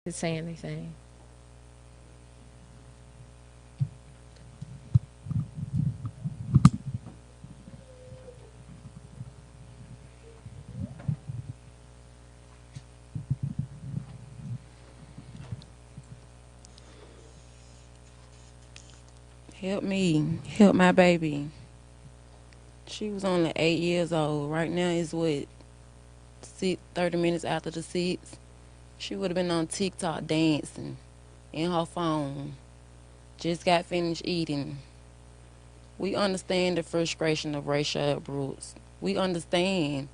To say anything. Help me. Help my baby. She was only 8 years old. Right now is what, 30 minutes after the 6. She would have been on TikTok dancing in her phone. Just got finished eating. We understand the frustration of Rayshard Brooks. We understand.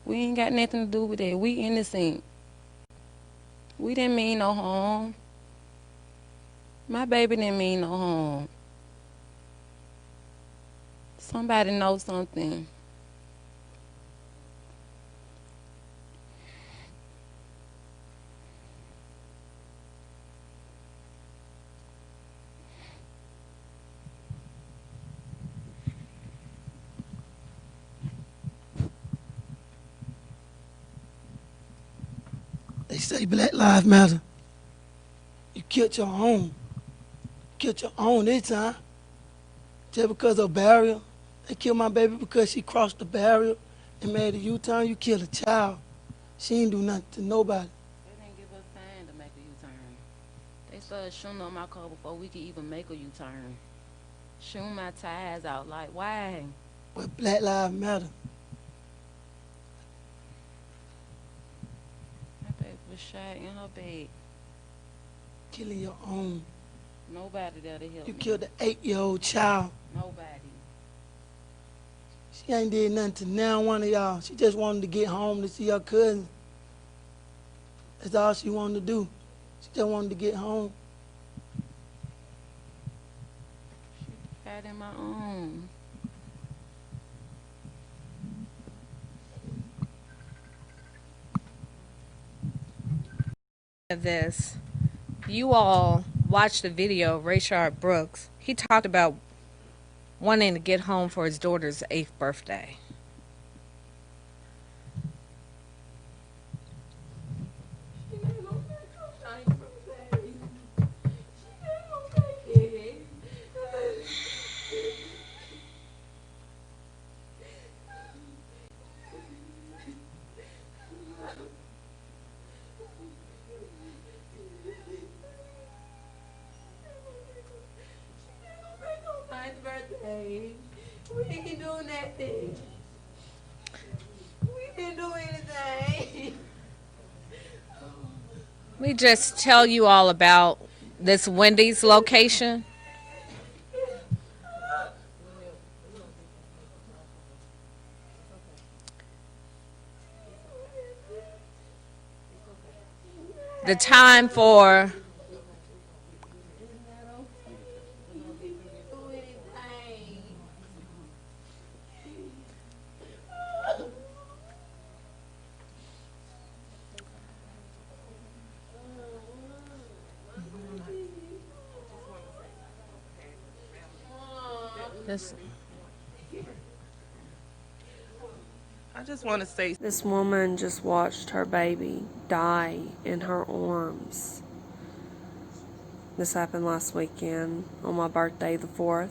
We ain't got nothing to do with that. We innocent. We didn't mean no harm. My baby didn't mean no harm. Somebody knows something. They say Black Lives Matter. You killed your own. Killed your own this time. Just because of barrier. They killed my baby because she crossed the barrier and made a U-turn. You killed a child. She ain't do nothing to nobody. They didn't give us time to make a U-turn. They started shooting on my car before we could even make a U-turn. Shooting my tires out. Like, why? But Black Lives Matter. My baby was shot in her bed. Killing your own. Nobody there to help You me. killed an 8-year-old child. Nobody. She ain't did nothing to now one of y'all. She just wanted to get home to see her cousin. That's all she wanted to do. She just wanted to get home. She died in my arm. This. You all watched the video of Rayshard Brooks. He talked about wanting to get home for his daughter's 8th birthday. Birthday. We didn't do nothing. We didn't do anything. Let me just tell you all about this Wendy's location. The time for this. I just want to say This woman just watched her baby die in her arms. This happened last weekend on my birthday, the 4th.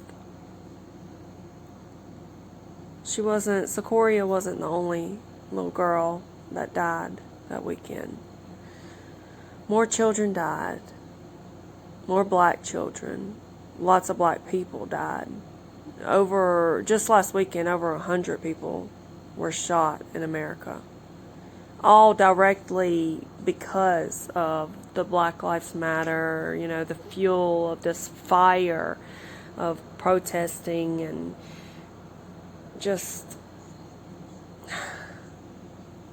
Secoria wasn't the only little girl that died that weekend. More children died. More black children. Lots of black people died. Just last weekend, over 100 people were shot in America. All directly because of the Black Lives Matter, the fuel of this fire of protesting and just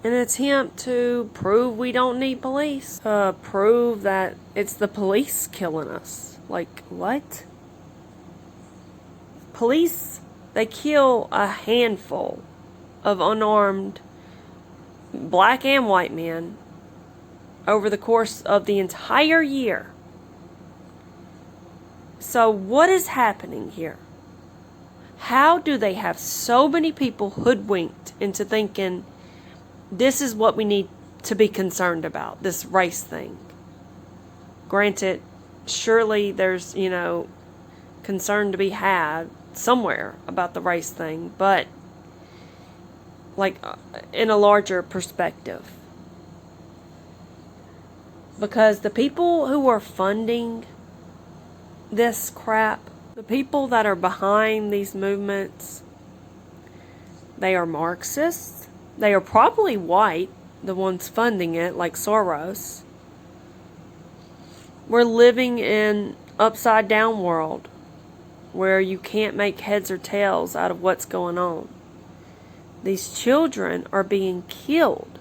an attempt to prove we don't need police. Prove that it's the police killing us. Like, what? Police, they kill a handful of unarmed black and white men over the course of the entire year. So what is happening here? How do they have so many people hoodwinked into thinking this is what we need to be concerned about, this race thing. Granted, surely there's, concern to be had somewhere about the race thing, but like in a larger perspective. Because the people who are funding this crap, the people that are behind these movements, they are Marxists. They are probably white, the ones funding it, like Soros. We're living in upside down world where you can't make heads or tails out of what's going on. These children are being killed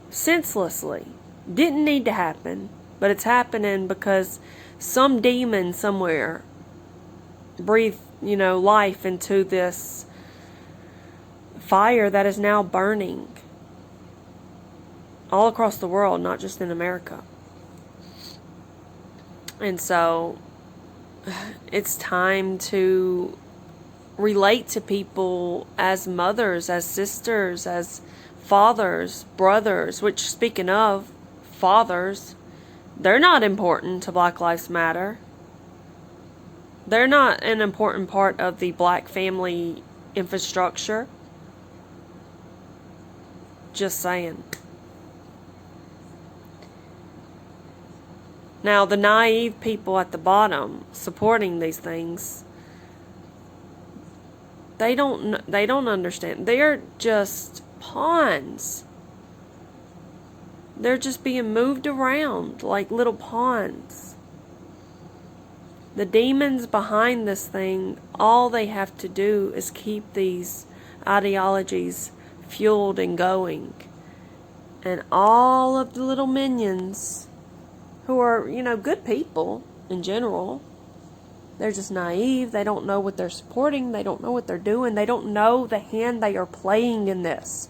senselessly. Didn't need to happen, but it's happening because some demon somewhere breathed, life into this fire that is now burning all across the world, not just in America. And so it's time to relate to people as mothers, as sisters, as fathers, brothers, which, speaking of fathers, they're not important to Black Lives Matter. They're not an important part of the black family infrastructure. Just saying. Now, the naive people at the bottom supporting these things, they don't understand. They're just pawns. They're just being moved around like little pawns. The demons behind this thing, all they have to do is keep these ideologies fueled and going. And all of the little minions who are, good people in general, they're just naive. They don't know what they're supporting. They don't know what they're doing. They don't know the hand they are playing in this.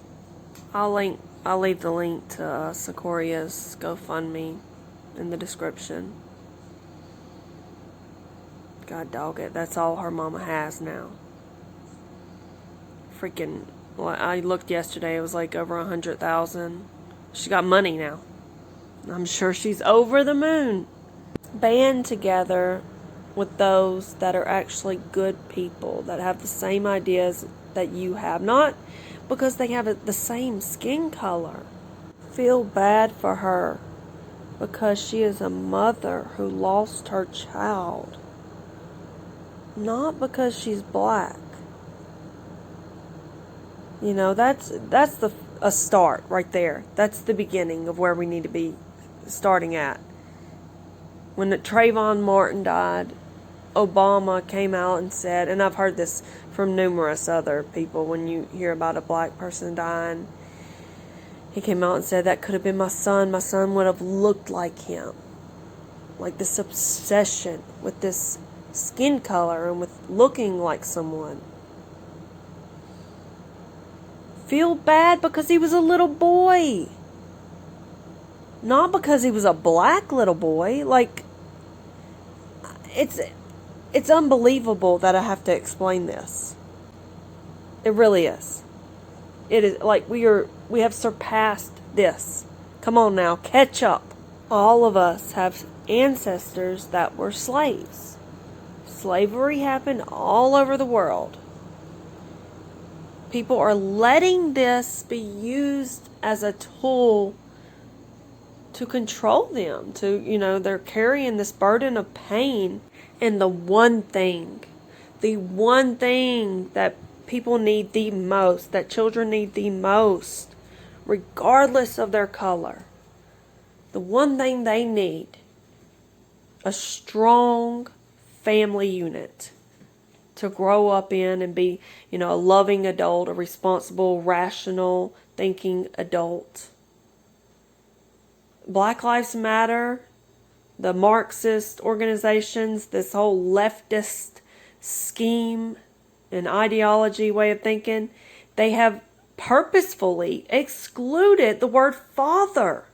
I'll leave the link to Secoria's GoFundMe in the description. God dog it. That's all her mama has now. Freaking, I looked yesterday. It was like over 100,000. She got money now. I'm sure she's over the moon. Band together with those that are actually good people, that have the same ideas that you have. Not because they have the same skin color. Feel bad for her because she is a mother who lost her child. Not because she's black. That's a start right there. That's the beginning of where we need to be starting at. When Trayvon Martin died, Obama came out and said, and I've heard this from numerous other people, when you hear about a black person dying, he came out and said, that could have been my son. My son would have looked like him. Like this obsession with this skin color and with looking like someone. Feel bad because he was a little boy. Not because he was a black little boy. Like, it's unbelievable that I have to explain this. It really is. It is like we have surpassed this. Come on now, catch up. All of us have ancestors that were slaves. Slavery happened all over the world. People are letting this be used as a tool to control them. They're carrying this burden of pain. And the one thing that people need the most, that children need the most, regardless of their color, the one thing they need, a strong family unit to grow up in and be, a loving adult, a responsible, rational, thinking adult. Black Lives Matter, the Marxist organizations, this whole leftist scheme and ideology way of thinking, they have purposefully excluded the word father.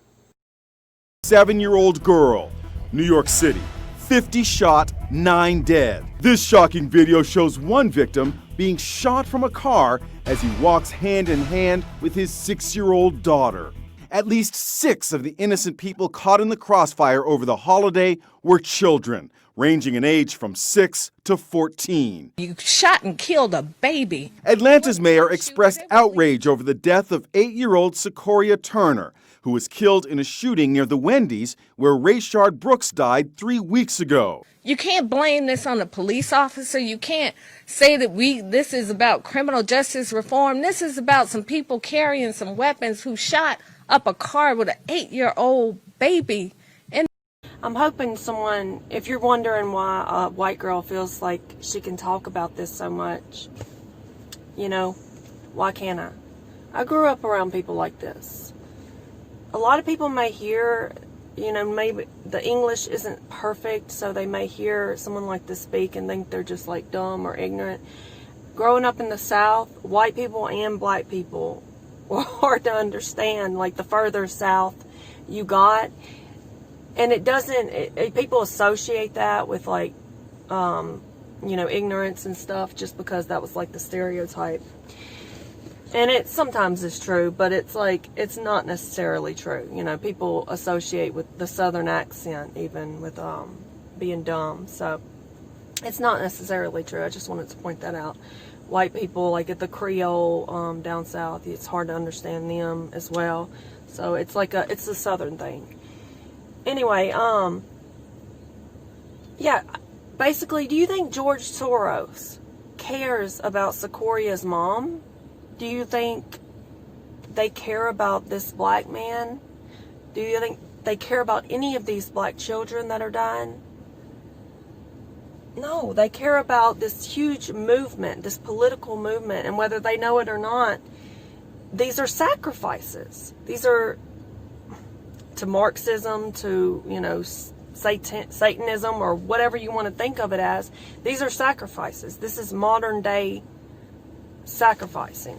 7-year-old girl, New York City, 50 shot, 9 dead. This shocking video shows one victim being shot from a car as he walks hand in hand with his 6-year-old daughter. At least 6 of the innocent people caught in the crossfire over the holiday were children, ranging in age from 6 to 14. You shot and killed a baby. Atlanta's mayor expressed outrage over the death of 8-year-old Secoria Turner, who was killed in a shooting near the Wendy's where Rayshard Brooks died 3 weeks ago. You can't blame this on a police officer. You can't say that this is about criminal justice reform. This is about some people carrying some weapons who shot up a car with an 8-year-old baby. I'm hoping someone, if you're wondering why a white girl feels like she can talk about this so much, why can't I? I grew up around people like this. A lot of people may hear, maybe the English isn't perfect, so they may hear someone like this speak and think they're just like dumb or ignorant. Growing up in the South, white people and black people were hard to understand, like the further south you got. And it doesn't, people associate that with like, ignorance and stuff just because that was like the stereotype. And it sometimes is true, but it's like, it's not necessarily true. People associate with the Southern accent even with being dumb. So it's not necessarily true. I just wanted to point that out. White people, like at the Creole down south, it's hard to understand them as well. So it's like it's a Southern thing. Anyway, yeah, basically, do you think George Soros cares about Secoria's mom? Do you think they care about this black man? Do you think they care about any of these black children that are dying? No, they care about this huge movement, this political movement, and whether they know it or not, these are sacrifices. These are to Marxism, to, Satanism, or whatever you want to think of it as. These are sacrifices. This is modern day sacrificing.